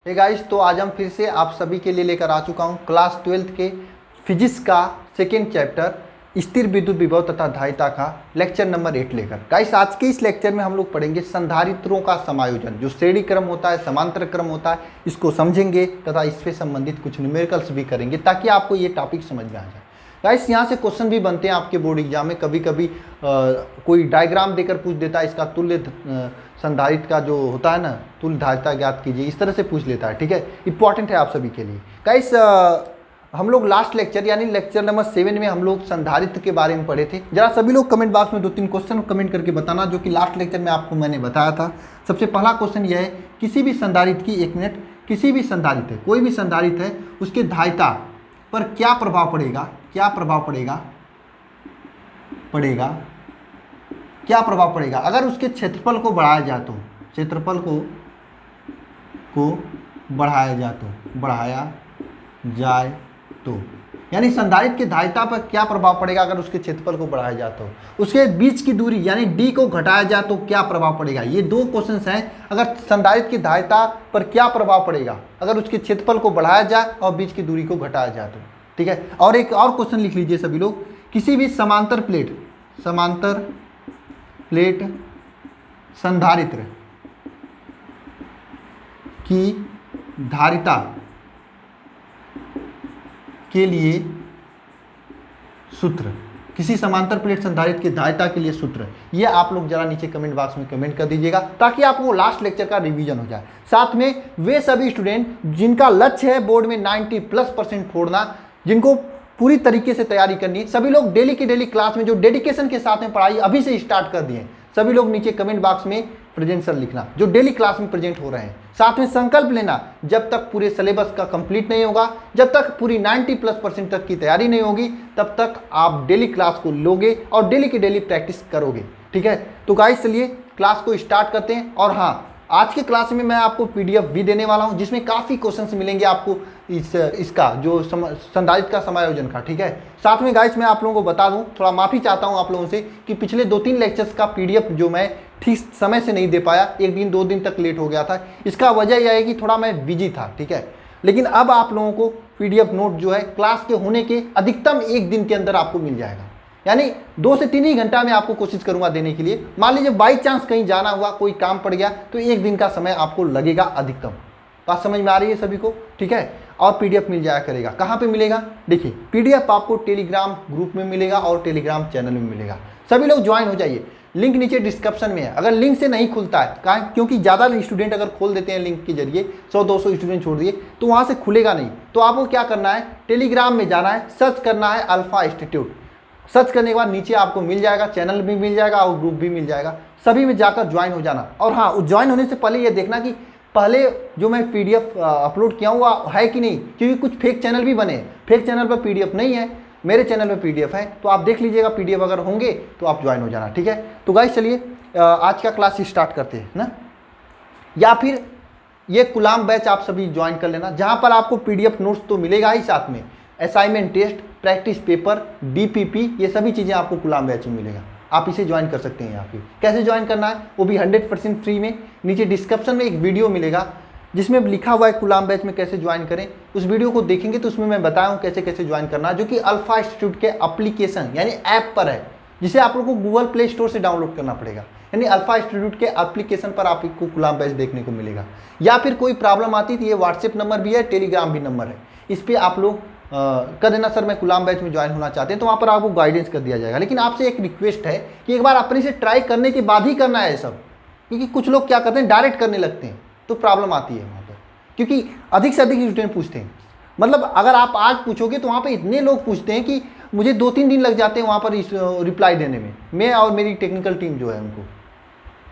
Hey guys, तो आज हम फिर से आप सभी के लिए लेकर आ चुका हूं क्लास 12th के फिजिक्स का सेकेंड चैप्टर स्थिर विद्युत विभव तथा धारिता का लेक्चर नंबर 8 लेकर। गाइस, आज के इस लेक्चर में हम लोग पढ़ेंगे संधारित्रों का समायोजन, जो श्रेणी क्रम होता है, समांतर क्रम होता है, इसको समझेंगे तथा इससे संबंधित कुछ न्यूमेरिकल्स भी करेंगे ताकि आपको ये टॉपिक समझ में आ जाए। गाइस, यहाँ से क्वेश्चन भी बनते हैं आपके बोर्ड एग्जाम में। कभी कभी कोई डायग्राम देकर पूछ देता है, इसका तुल्य संधारित्र का जो होता है ना, तुल्य धारिता ज्ञात कीजिए, इस तरह से पूछ लेता है। ठीक है, इंपॉर्टेंट है आप सभी के लिए। गाइस, हम लोग लास्ट लेक्चर यानी लेक्चर नंबर 7 में हम लोग संधारित्र के बारे में पढ़े थे। जरा सभी लोग कमेंट बॉक्स में 2-3 क्वेश्चन कमेंट करके बताना, जो कि लास्ट लेक्चर में आपको मैंने बताया था। सबसे पहला क्वेश्चन यह है, किसी भी संधारित्र की, एक मिनट, किसी भी संधारित्र है, कोई भी संधारित्र है, उसके धारिता पर क्या प्रभाव पड़ेगा, क्या प्रभाव पड़ेगा क्या प्रभाव पड़ेगा अगर उसके क्षेत्रफल को बढ़ाया जाए तो, क्षेत्रफल को बढ़ाया जाए तो, यानी संधारित्र की धारिता पर क्या प्रभाव पड़ेगा अगर उसके क्षेत्रफल को बढ़ाया जाए तो, उसके बीच की दूरी यानी d को घटाया जाए तो क्या प्रभाव पड़ेगा। ये दो क्वेश्चंस हैं। अगर संधारित्र की धारिता पर क्या प्रभाव पड़ेगा अगर उसके क्षेत्रफल को बढ़ाया जाए और बीच की दूरी को घटाया जाए तो। ठीक है, और एक और क्वेश्चन लिख लीजिए सभी लोग, किसी भी समांतर प्लेट संधारित्र की धारिता के लिए सूत्र, किसी समांतर प्लेट संधारित्र की धारिता के लिए सूत्र, ये आप लोग जरा नीचे कमेंट बॉक्स में कमेंट कर दीजिएगा ताकि आपको लास्ट लेक्चर का रिवीजन हो जाए। साथ में वे सभी स्टूडेंट जिनका लक्ष्य है बोर्ड में 90+% फोड़ना, जिनको पूरी तरीके से तैयारी करनी है, सभी लोग डेली की डेली क्लास में जो डेडिकेशन के साथ में पढ़ाई अभी से स्टार्ट कर दिए, सभी लोग नीचे कमेंट बॉक्स में प्रेजेंट सर लिखना, जो डेली क्लास में प्रेजेंट हो रहे हैं। साथ में संकल्प लेना, जब तक पूरे सिलेबस का कंप्लीट नहीं होगा, जब तक पूरी 90+% तक की तैयारी नहीं होगी, तब तक आप डेली क्लास को लोगे और डेली की डेली प्रैक्टिस करोगे। ठीक है, तो गाइस चलिए क्लास को स्टार्ट करते हैं। और हाँ, आज के क्लास में मैं आपको पीडीएफ भी देने वाला हूं, जिसमें काफ़ी क्वेश्चंस मिलेंगे आपको इसका जो संधारित्र का समायोजन का। ठीक है, साथ में गाइस मैं आप लोगों को बता दूं, थोड़ा माफ़ी चाहता हूं आप लोगों से कि पिछले 2-3 लेक्चर्स का पीडीएफ जो मैं ठीक समय से नहीं दे पाया, 1 दिन 2 दिन तक लेट हो गया था। इसका वजह यह है कि थोड़ा मैं बिजी था। ठीक है, लेकिन अब आप लोगों को पीडीएफ नोट जो है क्लास के होने के अधिकतम 1 दिन के अंदर आपको मिल जाएगा, यानी 2 से 3 ही घंटा में आपको कोशिश करूंगा देने के लिए। मान लीजिए बाई चांस कहीं जाना हुआ, कोई काम पड़ गया, तो 1 दिन का समय आपको लगेगा अधिकतम। बात समझ में आ रही है सभी को? ठीक है, और पीडीएफ मिल जाया करेगा। कहाँ पे मिलेगा? देखिए, पीडीएफ आपको टेलीग्राम ग्रुप में मिलेगा और टेलीग्राम चैनल में मिलेगा। सभी लोग ज्वाइन हो जाइए, लिंक नीचे डिस्क्रिप्शन में है। अगर लिंक से नहीं खुलता है, कहाँ, क्योंकि ज़्यादा स्टूडेंट अगर खोल देते हैं लिंक के जरिए, 100-200 स्टूडेंट छोड़ दिए, तो वहाँ से खुलेगा नहीं। तो आपको क्या करना है, टेलीग्राम में जाना है, सर्च करना है अल्फा इंस्टीट्यूट। सर्च करने के बाद नीचे आपको मिल जाएगा, चैनल भी मिल जाएगा और ग्रुप भी मिल जाएगा। सभी में जाकर ज्वाइन हो जाना। और हाँ, उस ज्वाइन होने से पहले ये देखना कि पहले जो मैं पीडीएफ अपलोड किया हुआ है कि नहीं, क्योंकि कुछ फेक चैनल भी बने। फेक चैनल पर पीडीएफ नहीं है, मेरे चैनल में पीडीएफ है, तो आप देख लीजिएगा। पीडीएफ अगर होंगे तो आप ज्वाइन हो जाना। ठीक है, तो गाइस चलिए आज का क्लास स्टार्ट करते हैं ना, या फिर ये कुलाम बैच आप सभी ज्वाइन कर लेना, जहाँ पर आपको पीडीएफ नोट्स तो मिलेगा ही, साथ में assignment test, practice paper, DPP, ये सभी चीज़ें आपको कुलाम बैच में मिलेगा। आप इसे ज्वाइन कर सकते हैं। यहाँ पे कैसे ज्वाइन करना है, वो भी 100% फ्री में। नीचे डिस्क्रिप्शन में एक वीडियो मिलेगा जिसमें लिखा हुआ है कुलाम बैच में कैसे ज्वाइन करें। उस वीडियो को देखेंगे तो उसमें मैं बताया हूँ कैसे कैसे ज्वाइन करना है, जो कि अल्फा इंस्टीट्यूट के एप्लीकेशन यानी ऐप पर है, जिसे आप लोगों को गूगल प्ले स्टोर से डाउनलोड करना पड़ेगा। यानी अल्फा इंस्टीट्यूट के एप्लीकेशन पर आपको कुलाम बैच देखने को मिलेगा। या फिर कोई प्रॉब्लम आती थी, ये व्हाट्सएप नंबर भी है, टेलीग्राम भी नंबर है, इस पर आप लोग कर देना, सर मैं कुलाम बैच में ज्वाइन होना चाहते हैं, तो वहाँ पर आपको गाइडेंस कर दिया जाएगा। लेकिन आपसे एक रिक्वेस्ट है कि एक बार अपने से ट्राई करने के बाद ही करना है सब, क्योंकि कुछ लोग क्या करते हैं, डायरेक्ट करने लगते हैं, तो प्रॉब्लम आती है वहाँ पर, क्योंकि अधिक से अधिक स्टूडेंट पूछते हैं। मतलब अगर आप आज पूछोगे तो वहाँ पर इतने लोग पूछते हैं कि मुझे 2-3 दिन लग जाते हैं वहाँ पर रिप्लाई देने में, मैं और मेरी टेक्निकल टीम जो है उनको।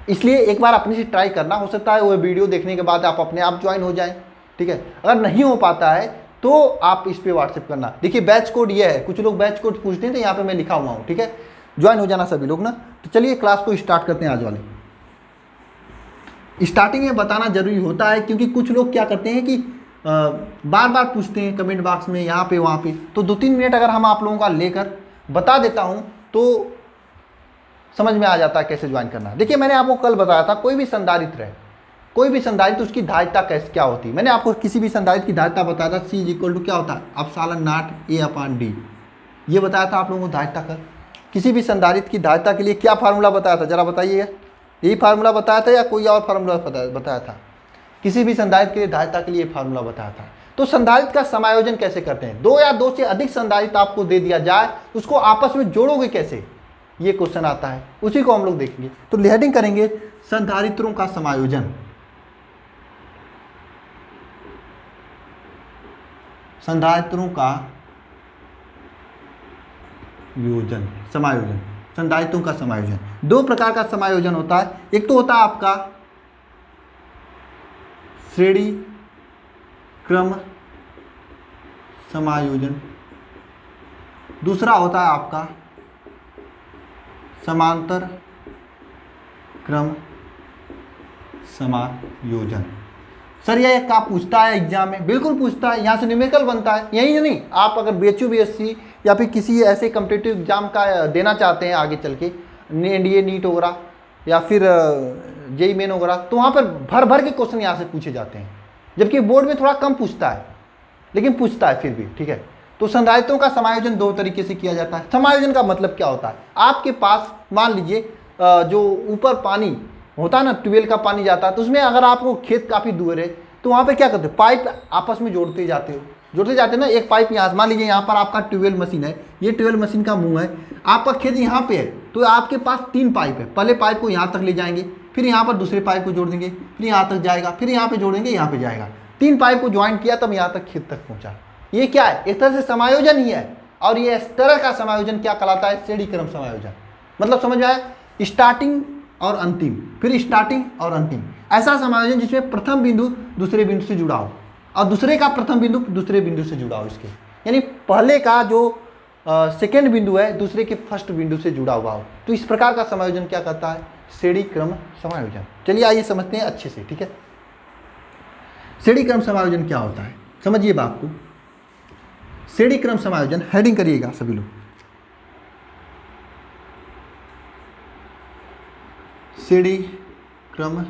इसलिए एक बार अपने से ट्राई करना, हो सकता है वो वीडियो देखने के बाद आप अपने आप ज्वाइन हो जाएँ। ठीक है, अगर नहीं हो पाता है तो आप इस पे व्हाट्सएप करना। देखिए बैच कोड ये है, कुछ लोग बैच कोड पूछते हैं तो यहाँ पे मैं लिखा हुआ हूँ। ठीक है, ज्वाइन हो जाना सभी लोग ना। तो चलिए क्लास को स्टार्ट करते हैं। आज वाले स्टार्टिंग में बताना जरूरी होता है, क्योंकि कुछ लोग क्या करते हैं कि बार बार पूछते हैं कमेंट बॉक्स में, यहाँ पे वहाँ पे। तो 2-3 मिनट अगर हम आप लोगों का लेकर बता देता हूँ तो समझ में आ जाता है कैसे ज्वाइन करना है। देखिए मैंने आपको कल बताया था, कोई भी संधारित्र है, कोई भी संधारित्र उसकी धारिता कैसे क्या होती है। मैंने आपको किसी भी संधारित्र की धारिता बताया था, C इक्वल टू क्या होता है, epsilon not A upon D, ये बताया था आप लोगों को धारिता का। किसी भी संधारित्र की धारिता के लिए क्या फार्मूला बताया था, जरा बताइएगा। यही फार्मूला बताया था या कोई और फार्मूला बताया था? किसी भी संधारित्र के लिए धारिता के लिए फार्मूला बताया था। तो संधारित्र का समायोजन कैसे करते हैं, दो या दो से अधिक संधारित्र आपको दे दिया जाए, उसको आपस में जोड़ोगे कैसे, ये क्वेश्चन आता है, उसी को हम लोग देखेंगे। तो हेडिंग करेंगे संधारित्रों का समायोजन। संधारित्रों का योजन, समायोजन, संधारित्रों का समायोजन। दो प्रकार का समायोजन होता है, एक तो होता है आपका श्रेणी क्रम समायोजन, दूसरा होता है आपका समांतर क्रम समायोजन। सर ये क्या पूछता है एग्जाम में? बिल्कुल पूछता है, यहाँ से न्यूमेरिकल बनता है। यही नहीं, आप अगर BHU BSc या फिर किसी ऐसे कम्पिटिटिव एग्जाम का देना चाहते हैं आगे चल के, NDA नीट वगैरह या फिर JEE मेन वगैरह, तो वहाँ पर भर भर के क्वेश्चन यहाँ से पूछे जाते हैं, जबकि बोर्ड में थोड़ा कम पूछता है, लेकिन पूछता है फिर भी, ठीक है। तो संधारित्रों का समायोजन दो तरीके से किया जाता है। समायोजन का मतलब क्या होता है, आपके पास मान लीजिए जो ऊपर पानी होता है ना, ट्यूबवेल का पानी जाता है, तो उसमें अगर आपको खेत काफ़ी दूर है तो वहाँ पे क्या करते हो, पाइप आपस में जोड़ते जाते हो ना। एक पाइप यहाँ, मान लीजिए यहाँ पर आपका ट्यूबवेल मशीन है, ये ट्यूबवेल मशीन का मुंह है, आपका खेत यहाँ पे है, तो आपके पास 3 पाइप है। पहले पाइप को यहाँ तक ले जाएंगे, फिर यहाँ पर दूसरे पाइप को जोड़ देंगे, फिर यहाँ तक जाएगा, फिर यहाँ पे जोड़ेंगे, यहाँ पे जाएगा। 3 पाइप को ज्वाइन किया तब यहाँ तक खेत तक पहुँचा। ये क्या है, इस तरह से समायोजन ही है। और ये इस तरह का समायोजन क्या कहलाता है, श्रेणी क्रम समायोजन। मतलब समझ में आया, स्टार्टिंग और अंतिम, फिर स्टार्टिंग और अंतिम। ऐसा समायोजन जिसमें प्रथम बिंदु दूसरे बिंदु से जुड़ा हो और दूसरे का प्रथम बिंदु दूसरे बिंदु से जुड़ा हो, इसके यानी पहले का जो सेकेंड बिंदु है दूसरे के फर्स्ट बिंदु से जुड़ा हुआ हो। तो इस प्रकार का समायोजन क्या कहता है, श्रेणी क्रम समायोजन। चलिए आइए समझते हैं अच्छे से, ठीक है। श्रेणी क्रम समायोजन क्या होता है, समझिए बात को। श्रेणी क्रम समायोजन, हेडिंग करिएगा सभी लोग, श्रेणी क्रम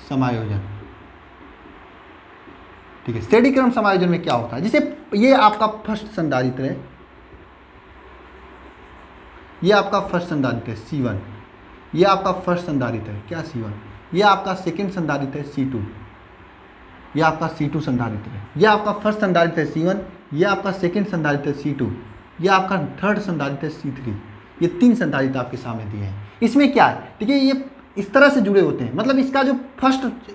समायोजन, ठीक है। श्रेणी क्रम समायोजन में क्या होता है, जैसे ये आपका फर्स्ट संधारित्र है, ये आपका फर्स्ट संधारित्र है C1, ये आपका फर्स्ट संधारित्र है क्या C1, ये आपका सेकंड संधारित्र है C2, ये आपका C2 संधारित्र है, ये आपका फर्स्ट संधारित्र है C1, ये आपका सेकंड संधारित्र है C2, ये आपका थर्ड संधारित्र है C3। ये 3 संधारित्र आपके सामने दिए हैं। इसमें क्या है, ठीक है, ये इस तरह से जुड़े होते हैं, मतलब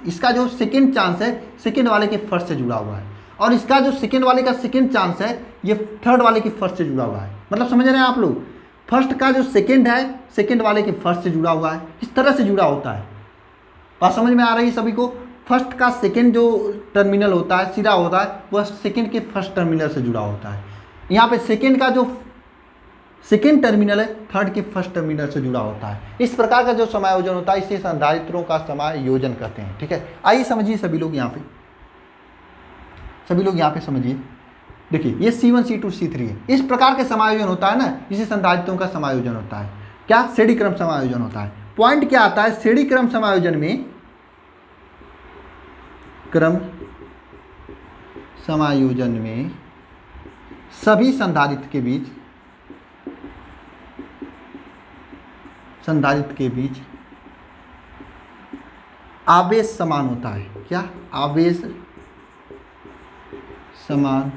इसका जो सेकंड चांस है सेकंड वाले के फर्स्ट से जुड़ा हुआ है, और इसका जो सेकंड वाले का सेकंड चांस है ये थर्ड वाले के फर्स्ट से जुड़ा हुआ है। मतलब समझ रहे हैं आप लोग, फर्स्ट का जो सेकंड है सेकंड वाले के फर्स्ट से जुड़ा हुआ है, इस तरह से जुड़ा होता है। बात समझ में आ रही है सभी को। फर्स्ट का सेकंड जो टर्मिनल होता है सीधा होता है, वह सेकंड के फर्स्ट टर्मिनल से जुड़ा होता है। यहाँ पे सेकंड का जो सेकेंड टर्मिनल है थर्ड के फर्स्ट टर्मिनल से जुड़ा होता है। इस प्रकार का जो समायोजन होता है इसे संधारित्रों का समायोजन कहते हैं, ठीक है। आइए समझिए सभी लोग यहाँ पे समझिए। देखिए ये C1 C2 C3 है, इस प्रकार के समायोजन होता है ना, इसे संधारित्रों का समायोजन होता है। क्या, श्रेणी क्रम समायोजन होता है। पॉइंट क्या आता है, श्रेणी क्रम समायोजन में सभी संधारित्र के बीच आवेश समान होता है। क्या, आवेश समान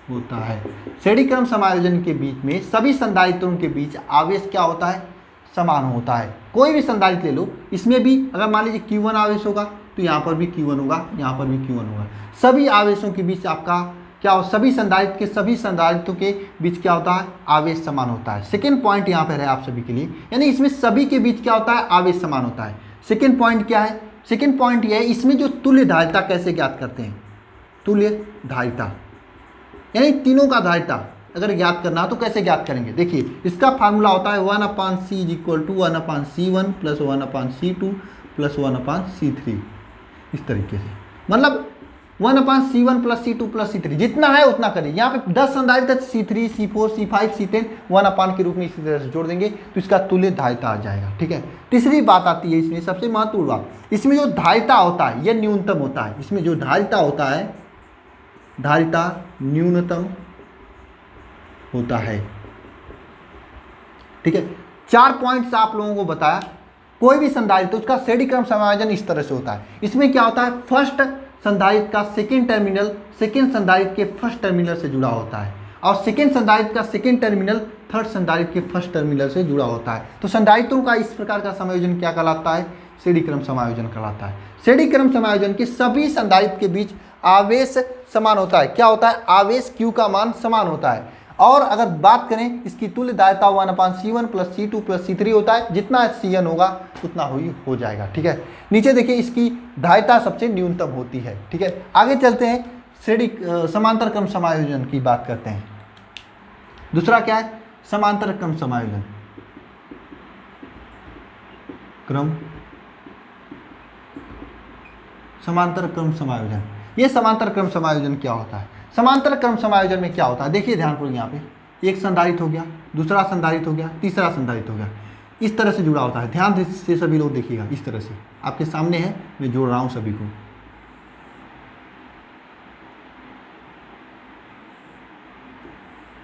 होता है। श्रेणी क्रम समायोजन के बीच में सभी संधारित्रों के बीच आवेश क्या होता है, समान होता है। कोई भी संधारित्र ले लो, इसमें भी अगर मान लीजिए Q1 आवेश होगा तो यहाँ पर भी Q1 होगा, यहाँ पर भी Q1 होगा। सभी आवेशों के बीच आपका क्या हो, सभी संधारित्रों के बीच क्या होता है, आवेश समान होता है। सेकेंड पॉइंट यहाँ पर है आप सभी के लिए, यानी इसमें सभी के बीच क्या होता है, आवेश समान होता है। सेकेंड पॉइंट क्या है, सेकेंड पॉइंट यह है इसमें जो तुल्य धारिता कैसे ज्ञात करते हैं, तुल्य धारिता यानी तीनों का धारिता अगर ज्ञात करना हो तो कैसे ज्ञात करेंगे। देखिए इसका फार्मूला होता है 1/C = 1/C1 + 1/C2 + 1/C3, इस तरीके से। मतलब 1/C1 + C2 + C3 जितना है उतना करिए। यहाँ पे 10 संधारित्र C3 C4 C5 C10 1/, के रूप में इसी तरह से जोड़ देंगे तो इसका तुल्य धारिता आ जाएगा। ठीक है, तीसरी बात आती है इसमें सबसे महत्वपूर्ण बात, इसमें जो धारिता होता है यह न्यूनतम होता है। इसमें जो धारिता होता है, धारिता न्यूनतम होता है। ठीक है, 4 पॉइंट्स आप लोगों को बताया। कोई भी संधारित्र उसका श्रेणी क्रम समायोजन इस तरह से होता है। इसमें क्या होता है, फर्स्ट संधारित्र का सेकेंड टर्मिनल सेकेंड संधारित्र के फर्स्ट टर्मिनल से जुड़ा होता है और सेकेंड संधारित्र का सेकेंड टर्मिनल थर्ड संधारित्र के फर्स्ट टर्मिनल से जुड़ा होता है। तो संधारित्रों का इस प्रकार का समायोजन क्या कहलाता है, श्रेणी क्रम समायोजन कहलाता है। श्रेणी क्रम समायोजन के सभी संधारित्र के बीच आवेश समान होता है। क्या होता है, आवेश Q का मान समान होता है। और अगर बात करें इसकी तुल्य धारिता 1/C1 + C2 + C3 होता है, जितना Cn होगा उतना हो जाएगा। ठीक है, नीचे देखिए इसकी धारिता सबसे न्यूनतम होती है। ठीक है, आगे चलते हैं, श्रेणी समांतर क्रम समायोजन की बात करते हैं। दूसरा क्या है, समांतर क्रम समायोजन। समांतर क्रम समायोजन, ये समांतर क्रम समायोजन क्या होता है? समांतर क्रम समायोजन में क्या होता है, देखिए ध्यानपूर्वक, यहाँ पे एक संधारित्र हो गया, दूसरा संधारित्र हो गया, तीसरा संधारित्र हो गया, इस तरह से जुड़ा होता है। ध्यान से सभी लोग देखिएगा, इस तरह से आपके सामने है, मैं जोड़ रहा हूँ सभी को।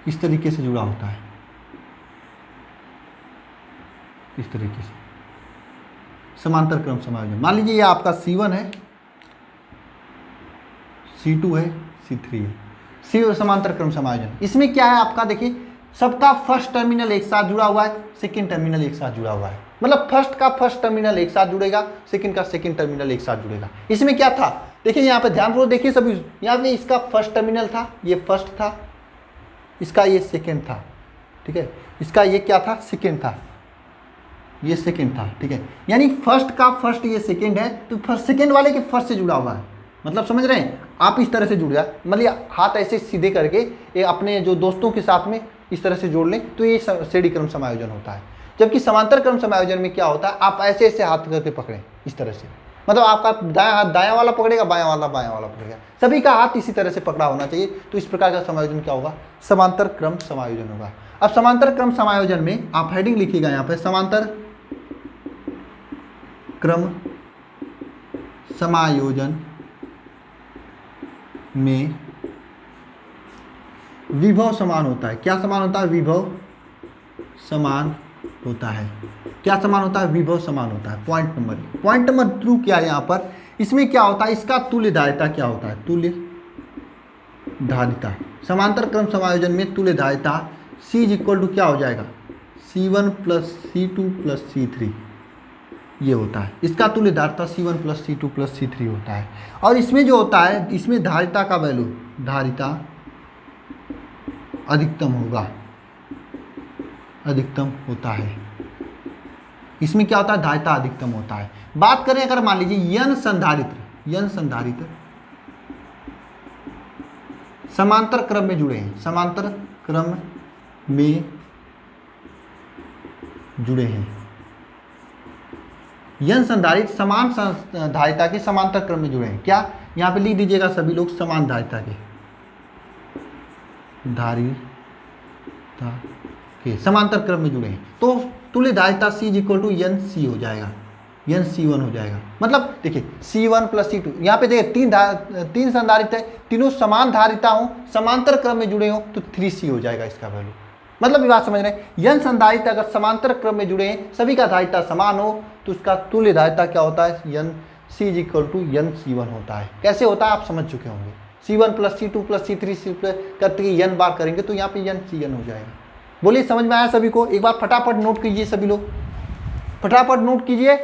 इस तरीके से जुड़ा होता है, इस तरीके से समांतर क्रम समायोजन। मान लीजिए ये आपका C1 है, C2 है, C3 है, समांतर क्रम समायोजन। इसमें क्या है आपका, देखिए सबका फर्स्ट टर्मिनल एक साथ जुड़ा हुआ है, सेकंड टर्मिनल एक साथ जुड़ा हुआ है। मतलब फर्स्ट का फर्स्ट टर्मिनल एक साथ जुड़ेगा, सेकंड का सेकंड टर्मिनल एक साथ जुड़ेगा। इसमें क्या था, देखिए यहाँ पे ध्यानपूर्वक देखिए सभी, यहाँ पे इसका फर्स्ट टर्मिनल था, ये फर्स्ट था, इसका ये सेकंड था। ठीक है, इसका ये क्या था, सेकंड था, ये सेकंड था। ठीक है, यानी फर्स्ट का फर्स्ट ये सेकंड है, तो फर्स्ट सेकंड वाले के फर्स्ट से जुड़ा हुआ है। मतलब समझ रहे हैं आप, इस तरह से जुड़ गया, मतलब हाथ ऐसे सीधे करके ये अपने जो दोस्तों के साथ में इस तरह से जोड़ लें तो ये श्रेणी क्रम समायोजन होता है। जबकि समांतर क्रम समायोजन में क्या होता है, आप ऐसे ऐसे हाथ करके पकड़ें इस तरह से, मतलब आपका दायां हाथ दायां वाला पकड़ेगा, बायां वाला बायां वाला पकड़ेगा, सभी का हाथ इसी तरह से पकड़ा होना चाहिए। तो इस प्रकार का समायोजन क्या होगा, समांतर क्रम समायोजन होगा। अब समांतर क्रम समायोजन में आप हेडिंग लिखिएगा यहाँ पे, समांतर क्रम समायोजन में विभव समान होता है। क्या समान होता है, विभव समान होता है। क्या समान होता है, विभव समान होता है। पॉइंट नंबर 2 क्या है यहाँ पर, इसमें क्या होता है, इसका तुल्य धारिता क्या होता है, तुल्य धारिता। समांतर क्रम समायोजन में तुल्य धारिता C = क्या हो जाएगा, C1 + C2 + C3 ये होता है। इसका तुल्य धारिता C1 + C2 + C3 होता है। और इसमें जो होता है, इसमें धारिता का वैल्यू, धारिता अधिकतम होगा, अधिकतम होता है। इसमें क्या होता है, धारिता अधिकतम होता है। बात करें अगर मान लीजिए n संधारित्र समांतर क्रम में जुड़े हैं, समांतर क्रम में जुड़े हैं, n संधारित्र समान धारिता के समांतर क्रम में जुड़े हैं। क्या, यहाँ पे लिख दीजिएगा सभी लोग, समान धारिता के समांतर क्रम में जुड़े हैं, तो तुल्य धारिता C = NC हो जाएगा, NC1 हो जाएगा। मतलब देखिए C1 + C2, यहाँ पे देखिए तीन संधारित्र है, तीनों समान धारिता हो, समांतर क्रम में जुड़े हो तो 3C हो जाएगा इसका वैल्यू। मतलब ये बात समझ रहे हैं, n संधारित्र अगर समांतर क्रम में जुड़े हैं, सभी का धारिता समान हो तो उसका तुल्य धारिता क्या होता है, C = NC1 होता है। कैसे होता है आप समझ चुके होंगे, C1 + C2 + C3 करके n बार करेंगे तो यहाँ पे NCn हो जाएगा। बोलिए समझ में आया सभी को, एक बार फटाफट नोट कीजिए सभी लोग, फटाफट नोट कीजिए,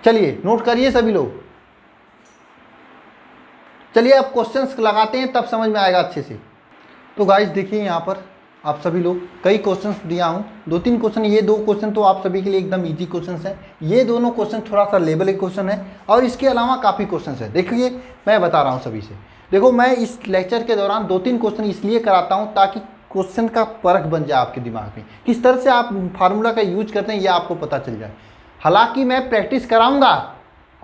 चलिए नोट करिए सभी लोग। चलिए अब क्वेश्चंस लगाते हैं, तब समझ में आएगा अच्छे से। तो गाइस देखिए यहाँ पर आप सभी लोग कई क्वेश्चंस दिया हूँ, 2-3 क्वेश्चन, ये 2 क्वेश्चन तो आप सभी के लिए एकदम इजी क्वेश्चंस हैं, ये दोनों क्वेश्चन थोड़ा सा लेवल के क्वेश्चन है, और इसके अलावा काफ़ी क्वेश्चंस है। देखिए मैं बता रहा हूँ सभी से, देखो मैं इस लेक्चर के दौरान 2-3 क्वेश्चन इसलिए कराता हूँ ताकि क्वेश्चन का परख बन जाए आपके दिमाग में, किस तरह से आप फार्मूला का यूज करते हैं ये आपको पता चल जाए। हालांकि मैं प्रैक्टिस कराऊंगा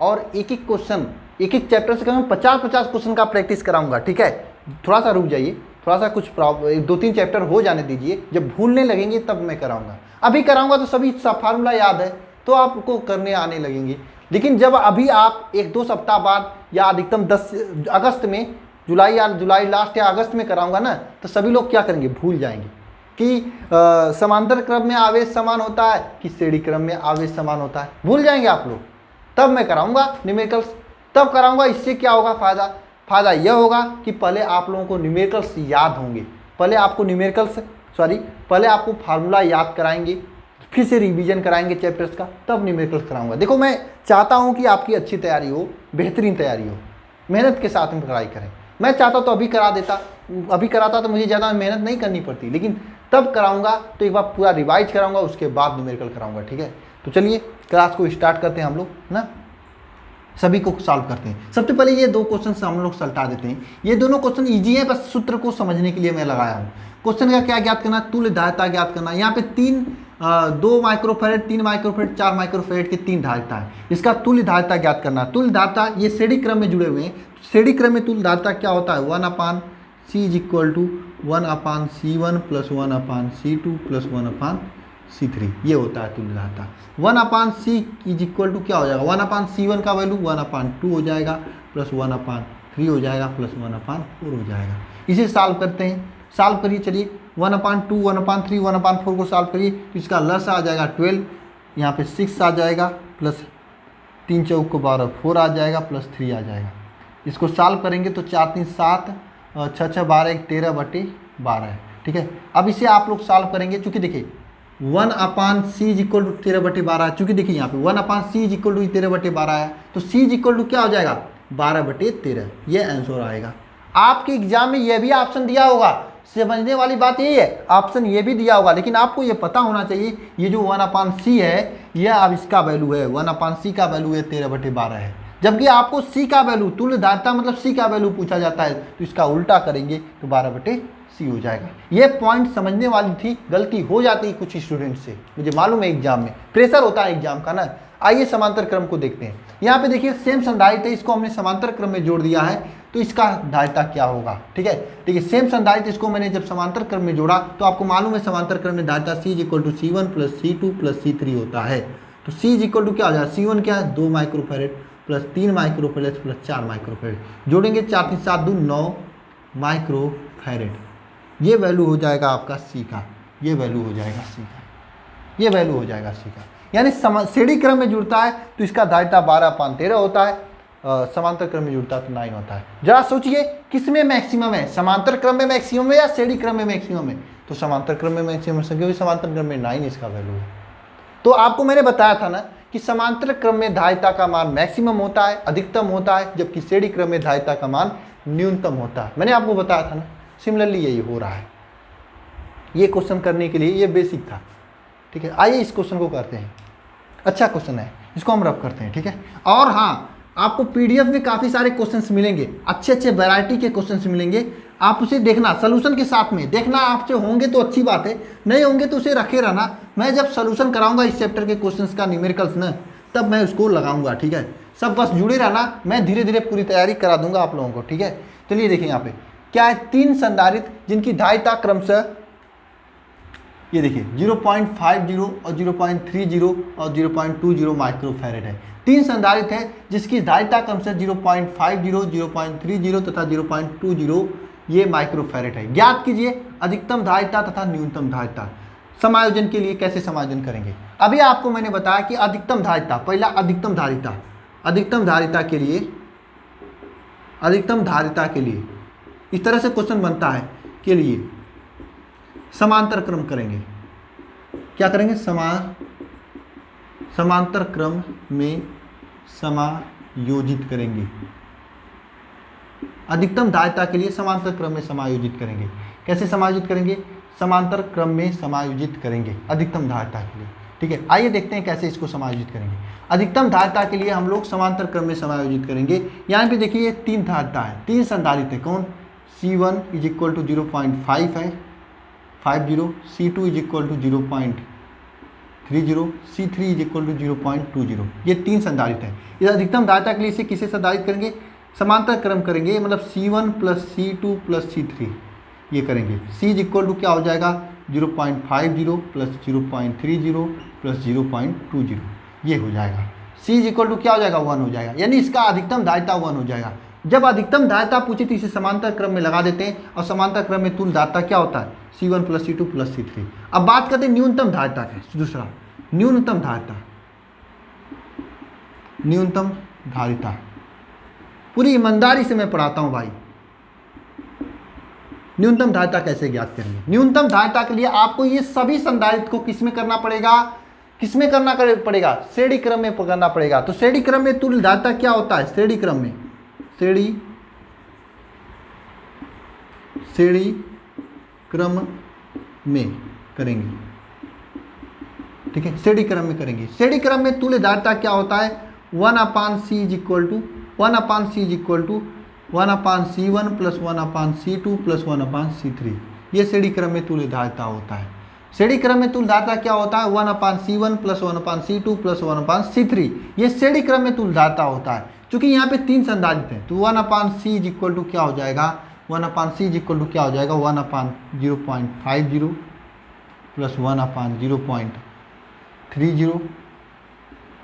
और एक एक क्वेश्चन, एक एक चैप्टर से कम 50-50 क्वेश्चन का प्रैक्टिस कराऊंगा, ठीक है। थोड़ा सा रुक जाइए, थोड़ा सा कुछ 2-3 चैप्टर हो जाने दीजिए, जब भूलने लगेंगे तब मैं कराऊंगा। अभी कराऊंगा तो सभी फार्मूला याद है तो आपको करने आने लगेंगे, लेकिन जब अभी आप 1-2 सप्ताह बाद या अधिकतम 10 अगस्त में, जुलाई लास्ट या अगस्त में कराऊंगा ना, तो सभी लोग क्या करेंगे, भूल जाएंगे कि समांतर क्रम में आवेश समान होता है कि श्रेणी क्रम में आवेश समान होता है, भूल जाएंगे आप लोग। तब मैं कराऊंगा न्यूमेरिकल्स, तब कराऊंगा। इससे क्या होगा फायदा यह होगा कि पहले आप लोगों को न्यूमेरिकल्स याद होंगे, पहले आपको फार्मूला याद कराएंगे, फिर से रिवीजन कराएंगे चैप्टर्स का, तब न्यूमेरिकल्स कराऊंगा। देखो मैं चाहता हूं कि आपकी अच्छी तैयारी हो, बेहतरीन तैयारी हो, मेहनत के साथ में पढ़ाई करें। मैं चाहता तो अभी करा देता, अभी कराता तो मुझे ज़्यादा मेहनत नहीं करनी पड़ती, लेकिन तब कराऊंगा तो एक बार पूरा रिवाइज कराऊंगा, उसके बाद न्यूमेरिकल कराऊंगा, ठीक है। तो चलिए क्लास को स्टार्ट करते हैं हम लोग ना, सभी को सॉल्व करते हैं। सबसे पहले ये 2 क्वेश्चन हम लोग सल्टा देते हैं। ये दोनों क्वेश्चन इजी है, बस सूत्र को समझने के लिए मैं लगाया हूँ। क्वेश्चन का क्या ज्ञात करना, तुल्य धारिता ज्ञात करना। यहाँ पे 2 माइक्रोफैरेड, 3 माइक्रोफैरेड, 4 माइक्रोफैरेड के 3 धारिता है, इसका तुल्य धारिता ज्ञात करना। तुल्य धारिता ये श्रेणी क्रम में जुड़े हुए हैं, श्रेणी क्रम में तुल्य धारिता क्या होता है, 1/C = 1/C1 + 1/C2 + 1/C3, ये होता है तुल्य धारिता। 1/C = क्या हो जाएगा, 1/C1 का वैल्यू 1/2 हो जाएगा, प्लस 1/3 हो जाएगा, प्लस 1/4 हो जाएगा। इसे सॉल्व करते हैं, सॉल्व करिए। चलिए 1/2, 1/3, 1/4 को सॉल्व करिए तो इसका लस आ जाएगा 12, यहाँ पे 6 आ जाएगा, प्लस 3 × 4 = 12, 4 आ जाएगा, प्लस 3 आ जाएगा। इसको सॉल्व करेंगे तो 4 × 3 = 7, 6 × 6 = 12, 13/12 है, ठीक है। अब इसे आप लोग सॉल्व करेंगे, चूँकि देखिए 1/C = 13/12 है, चूँकि देखिए यहाँ पे 1/C = 13/12 है, तो C = क्या हो जाएगा, 12/13, ये आंसर आएगा। आपके एग्जाम में यह भी ऑप्शन दिया होगा, समझने वाली बात यही है, ऑप्शन ये भी दिया होगा, लेकिन आपको ये पता होना चाहिए ये जो 1/C है, यह अब इसका वैल्यू है, 1/C का वैल्यू है 13/12 है। जबकि आपको C का वैल्यू, तुल्य धारिता मतलब C का वैल्यू पूछा जाता है, तो इसका उल्टा करेंगे तो 12/C हो जाएगा। ये पॉइंट समझने वाली थी, गलती हो जाती है कुछ स्टूडेंट से, मुझे मालूम है एग्जाम में प्रेशर होता है एग्जाम का ना। आइए समांतर क्रम को देखते हैं। यहाँ पे देखिए सेम संधारित्र है, इसको हमने समांतर क्रम में जोड़ दिया है, तो इसका धारिता क्या होगा, ठीक है। देखिए सेम संधारित्र, इसको मैंने जब समांतर क्रम में जोड़ा तो आपको मालूम है समांतर क्रम में धारिता C = C1 + C2 + C3 होता है। तो C = क्या हो जाएगा, C1 क्या है, 2 microfarad, plus 3 microfarad, plus 4 microfarad, जोड़ेंगे 4 × 3 = 7, 2 9 माइक्रोफैरेड। ये वैल्यू हो जाएगा आपका C का, ये वैल्यू हो जाएगा C का, ये वैल्यू हो जाएगा C का। यानी श्रेणी क्रम में जुड़ता है तो इसका धारिता 12/13 होता है, समांतर क्रम में जुड़ता है तो 9 होता है। जरा सोचिए किस में मैक्सिमम है, समांतर क्रम में मैक्सिमम है या श्रेणी क्रम में मैक्सिमम है, तो समांतर क्रम में मैक्सिमम है, क्योंकि समांतर क्रम में 9 इसका वैल्यू है। तो आपको मैंने बताया था ना कि समांतर क्रम में धारिता का मान मैक्सिमम होता है, अधिकतम होता है, जबकि श्रेणी क्रम में धारिता का मान न्यूनतम होता है। मैंने आपको बताया था ना, सिमिलरली यही हो रहा है। ये क्वेश्चन करने के लिए ये बेसिक था, ठीक है। आइए इस क्वेश्चन को करते हैं, अच्छा क्वेश्चन है, इसको हम रब करते हैं, ठीक है। और हाँ, आपको पीडीएफ में काफ़ी सारे क्वेश्चंस मिलेंगे, अच्छे अच्छे वैरायटी के क्वेश्चंस मिलेंगे, आप उसे देखना सोल्यूशन के साथ में देखना। आपसे होंगे तो अच्छी बात है, नहीं होंगे तो उसे रखे रहना। मैं जब सोल्यूशन कराऊंगा इस चैप्टर के क्वेश्चंस का, न्यूमेरिकल्स ना, तब मैं उसको लगाऊंगा, ठीक है। सब बस जुड़े रहना, मैं धीरे धीरे पूरी तैयारी करा दूंगा आप लोगों को, ठीक है। चलिए देखिए यहाँ पे क्या है, 3 संधारित्र जिनकी धारिता क्रमशः ये देखिए 0.50 और 0.30 और 0.20 माइक्रोफैरेड है। 3 संधारित्र है जिसकी धारिता क्रमशः 0.50, 0.30 तथा 0.20 ये माइक्रोफैरेड है। ज्ञात कीजिए अधिकतम धारिता तथा न्यूनतम धारिता। समायोजन के लिए कैसे समायोजन करेंगे, अभी आपको मैंने बताया कि अधिकतम धारिता, पहला अधिकतम धारिता, अधिकतम धारिता के लिए इस तरह से क्वेश्चन बनता है के लिए समांतर क्रम करेंगे। क्या करेंगे, समांतर क्रम में समायोजित करेंगे। अधिकतम धारिता के लिए समांतर क्रम में समायोजित करेंगे। कैसे समायोजित करेंगे, समांतर क्रम में समायोजित करेंगे अधिकतम धारिता के लिए, ठीक है। आइए देखते हैं कैसे इसको समायोजित करेंगे। अधिकतम धारिता के लिए हम लोग समांतर क्रम में समायोजित करेंगे। यहाँ पे देखिए 3 धारिता है, 3 संधारित्र है। कौन, C1 = 0.5 है, 50, C2 = 0.30 0.30, C3 is equal to 0.20। ये 3 संधारित है। ये अधिकतम धारिता के लिए इसे किसे संधारित करेंगे, समांतर क्रम करेंगे, मतलब C1 plus C2 plus C3 ये करेंगे। C इज इक्वल टू क्या हो जाएगा 0.50 प्लस 0.30 प्लस 0.20 ये हो जाएगा। C इज इक्वल टू क्या हो जाएगा 1 हो जाएगा, यानी इसका अधिकतम धारिता 1 हो जाएगा। जब अधिकतम धारिता पूछी तो इसे समांतर क्रम में लगा देते हैं, और समांतर क्रम में तुल्य धारिता क्या होता है C1 plus C2 plus C3। अब बात करते हैं न्यूनतम धारिता की। दूसरा न्यूनतम धारिता, न्यूनतम धारिता पूरी ईमानदारी से मैं पढ़ाता हूं भाई। न्यूनतम धारिता कैसे ज्ञात करेंगे। न्यूनतम धारिता के लिए आपको ये सभी संधारित्र को किसमें करना पड़ेगा, किसमें करना पड़ेगा, श्रेणी क्रम में करना पड़ेगा। तो श्रेणी क्रम में तुल्य धारिता क्या होता है, श्रेणी क्रम में, श्रेणी क्रम में करेंगे, ठीक है, श्रेणी क्रम में करेंगे। श्रेणी क्रम में तुल्य धारिता क्या होता है 1/C is equal to 1/C is equal to 1/C1 plus 1/C2 plus 1/C3। ये श्रेणी क्रम में तुल्य धारिता होता है। श्रेणी क्रम में तुल्य धारिता क्या होता है 1/C1 plus 1/C2 plus 1/C3। ये श्रेणी क्रम में तुल्य धारिता होता है। क्योंकि यहाँ पे 3 संधारित्र हैं तो 1/C इज इक्वल टू क्या हो जाएगा 1/C इज इक्वल टू क्या हो जाएगा 1/0.50 प्लस 1/0.30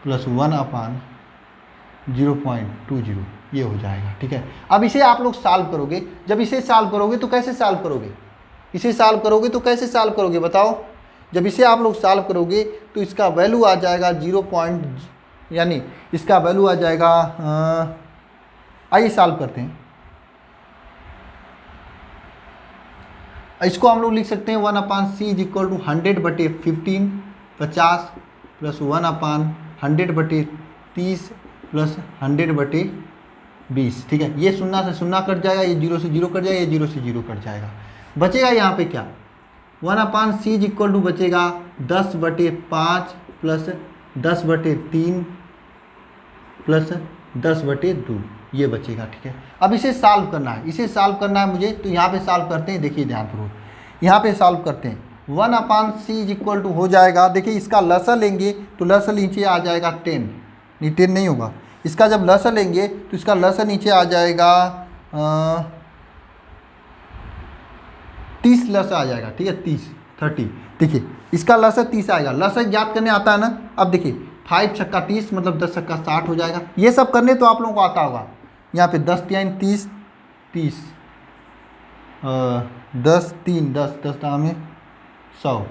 प्लस 1/0.20 ये हो जाएगा, ठीक है। अब इसे आप लोग सॉल्व करोगे। जब इसे सॉल्व करोगे तो कैसे सॉल्व करोगे, इसे सॉल्व करोगे तो कैसे सॉल्व करोगे बताओ। जब इसे आप लोग सॉल्व करोगे तो इसका वैल्यू आ जाएगा 0. यानी इसका वैल्यू आ जाएगा, आइए सॉल्व करते हैं। इसको हम लोग लिख सकते हैं 1/C is equal to 100/15 50 plus 1/100/30 plus 100/20, ठीक है। ये 0 से 0 कट जाएगा, ये 0 से 0 कट जाएगा, ये 0 से 0 कट जाएगा। बचेगा यहाँ पे क्या 1/C इज इक्वल टू बचेगा 10/5 प्लस 10/3 प्लस 10/2 ये बचेगा, ठीक है। अब इसे सॉल्व करना है, इसे सॉल्व करना है मुझे। तो यहाँ पे सॉल्व करते हैं, देखिए ध्यानपूर्वक यहाँ पे सॉल्व करते हैं। 1/C इज इक्वल टू हो जाएगा, देखिए इसका लसर लेंगे तो लसर नीचे आ जाएगा 10, नहीं 10 नहीं होगा। इसका जब लसर लेंगे तो इसका लसर नीचे आ जाएगा 30 लसर आ जाएगा, ठीक है 30 देखिए इसका लसर 30 आएगा। लसर याद करने आता है ना। अब देखिए 5 छक्का 30 मतलब 10 छक्का 60 हो जाएगा। ये सब करने तो आप लोगों को आता होगा। यहाँ पे 10 3 30 30 10 3 10 10 दाम में 100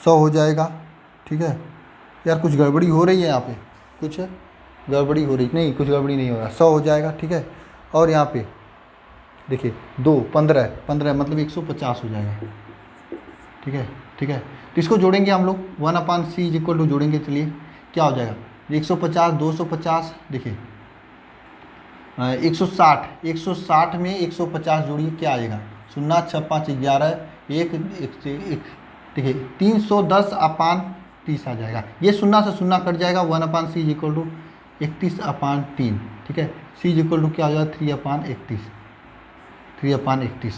हो जाएगा, ठीक है। यार कुछ गड़बड़ी हो रही है यहाँ पे, कुछ गड़बड़ी हो रही नहीं, कुछ गड़बड़ी नहीं हो रहा। 100 हो जाएगा, ठीक है। और यहाँ पे देखिए 2 15 मतलब 150 हो जाएगा, ठीक है, ठीक है। तो इसको जोड़ेंगे हम लोग 1/C इज इक्वल टू जोड़ेंगे, चलिए क्या हो जाएगा 150 250 देखिए 160 में 150 जोड़िए क्या आएगा 0 6 5 11 1 देखिए 310/30 आ जाएगा। ये 0 से 0 कट जाएगा। 1/C इज इक्वल टू 31/3, ठीक है। C इज इक्वल टू क्या हो जाएगा 3/31 310।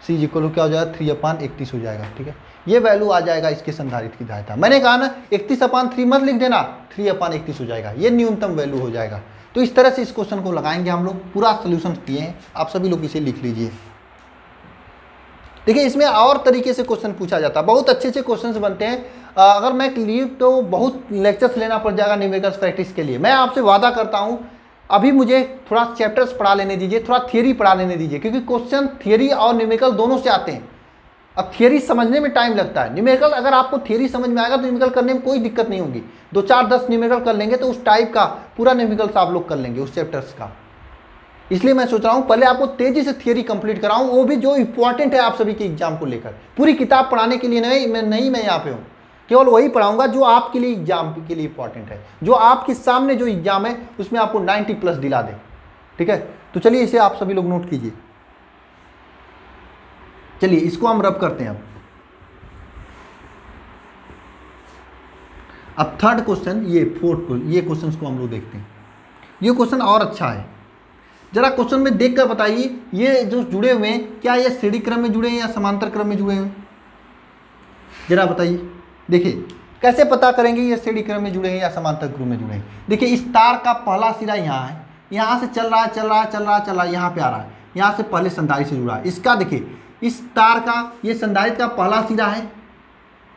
C इज इक्वल टू क्या हो जाएगा 3/31 हो जाएगा, ठीक है। ये वैल्यू आ जाएगा इसके संधारित्र की धारिता। मैंने कहा ना 31/3 मत लिख देना, 3/31 हो जाएगा। ये न्यूनतम वैल्यू हो जाएगा। तो इस तरह से इस क्वेश्चन को लगाएंगे हम लोग। पूरा सोल्यूशन दिए हैं, आप सभी लोग इसे लिख लीजिए। देखिए इसमें और तरीके से क्वेश्चन पूछा जाता है, बहुत अच्छे क्वेश्चन बनते हैं। अगर मैं लीव तो बहुत लेक्चर्स लेना पड़ जाएगा न्यूमेरिकल्स प्रैक्टिस के लिए। मैं आपसे वादा करता हूँ अभी मुझे थोड़ा चैप्टर्स पढ़ा लेने दीजिए, थोड़ा थियरी पढ़ा लेने दीजिए, क्योंकि क्वेश्चन थियरी और न्यूमेरिकल दोनों से आते हैं। अब थियरी समझने में टाइम लगता है, न्यूमेरिकल अगर आपको थियरी समझ में आएगा तो न्यूमेरिकल करने में कोई दिक्कत नहीं होगी। 2 4 10 न्यूमेरिकल कर लेंगे तो उस टाइप का पूरा न्यूमेरिकल्स आप लोग कर लेंगे उस चैप्टर्स का। इसलिए मैं सोच रहा हूँ पहले आपको तेजी से थियरी कंप्लीट कराऊँ, वो भी जो इंपॉर्टेंट है आप सभी के एग्जाम को लेकर। पूरी किताब पढ़ाने के लिए नहीं मैं यहाँ पे हूँ, केवल वही पढ़ाऊंगा जो आपके लिए एग्जाम के लिए इंपॉर्टेंट है, जो आपके सामने जो एग्जाम है उसमें आपको 90+ दिला दे, ठीक है। तो चलिए इसे आप सभी लोग नोट कीजिए। चलिए इसको हम रब करते हैं। अब थर्ड क्वेश्चन, ये क्वेश्चन को हम लोग देखते हैं। ये क्वेश्चन और अच्छा है, जरा क्वेश्चन में देख कर बताइए। ये जो जुड़े हुए हैं क्या ये श्रेणी क्रम में जुड़े हैं या समांतर क्रम में जुड़े हुए हैं? जरा बताइए। देखिए कैसे पता करेंगे ये श्रेणी क्रम में जुड़े हैं या समांतर क्रम में जुड़े हैं। देखिए इस तार का पहला सिरा यहाँ है, यहाँ से चल रहा है चल रहा है चल रहा है चल रहा है, यहाँ पे आ रहा है, यहाँ से पहले संधारित्र से जुड़ा है। इसका देखिए इस तार का ये संधारित्र का पहला सिरा है,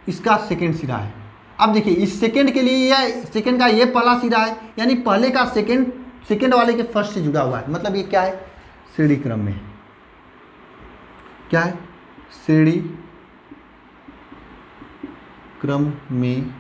इसका सेकेंड सिरा है। अब देखिए इस सेकेंड के लिए यह सेकेंड का ये पहला सिरा है, यानी पहले का सेकेंड वाले के फर्स्ट से जुड़ा हुआ है, मतलब ये क्या है श्रेणी क्रम में। क्या है श्रेणी क्रम में,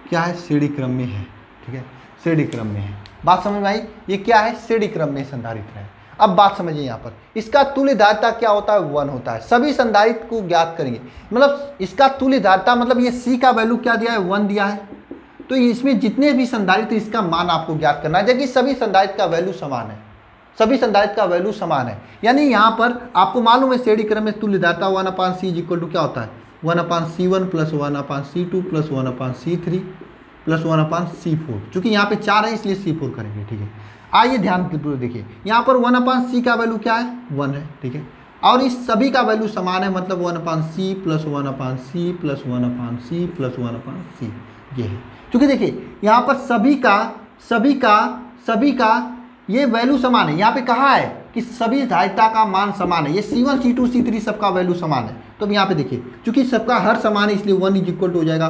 क्या है श्रेणी क्रम में है। ठीक है श्रेणी क्रम में है, बात समझ में आई। ये क्या है श्रेणी क्रम में संधारित्र है। अब बात समझिए यहाँ पर इसका तुल्य धारिता क्या होता है 1 होता है। सभी संधारित्र को ज्ञात करेंगे, मतलब इसका तुल्य धारिता मतलब ये C का वैल्यू क्या दिया है 1 दिया है, तो इसमें जितने भी संधारित्र इसका मान आपको ज्ञात करना है, जबकि सभी संधारित्र का वैल्यू समान है, सभी संधारित्र का वैल्यू समान है। यानी यहाँ पर आपको मालूम है श्रेणी क्रम में तुल्य धारिता 1/C इक्वल टू क्या होता है 1/C1 plus 1/C2 plus 1/C3 plus 1/C4। चूँकि यहाँ पे 4 है इसलिए C4 करेंगे। ठीक है आइए ध्यान पूर्वक देखिए, यहाँ पर 1/C का वैल्यू क्या है 1 है। ठीक है और इस सभी का वैल्यू समान है, मतलब 1/C plus 1/C plus 1/C plus 1/C ये है। क्योंकि देखिए यहाँ पर सभी का ये वैल्यू समान है। यहाँ पे कहा है कि सभी धारिता का मान समान है, ये C1 C2 C3 सबका वैल्यू समान है। तो अब यहाँ पे देखिए क्योंकि सबका हर समान है इसलिए 1 इक्वल टू हो जाएगा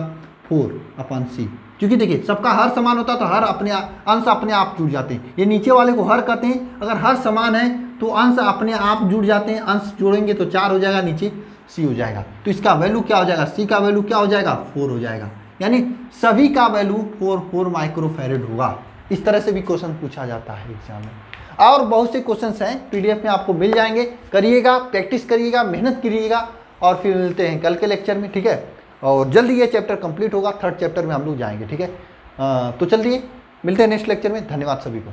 4/C। क्योंकि देखिए सबका हर समान होता है तो हर अंश अपने आप जुड़ जाते हैं। ये नीचे वाले को हर कहते हैं, अगर हर समान है तो अंश अपने आप जुड़ जाते हैं, अंश जोड़ेंगे तो 4 हो जाएगा, नीचे C हो जाएगा। तो इसका वैल्यू क्या हो जाएगा C का वैल्यू क्या हो जाएगा 4 हो जाएगा, यानी सभी का वैल्यू 4 माइक्रोफैरेड होगा। इस तरह से भी क्वेश्चन पूछा जाता है एग्जाम में। और बहुत से क्वेश्चंस हैं PDF में आपको मिल जाएंगे, करिएगा प्रैक्टिस करिएगा मेहनत करिएगा और फिर मिलते हैं कल के लेक्चर में। ठीक है और जल्दी ये चैप्टर कंप्लीट होगा, 3rd चैप्टर में हम लोग जाएंगे। ठीक है तो चलिए मिलते हैं नेक्स्ट लेक्चर में। धन्यवाद सभी को।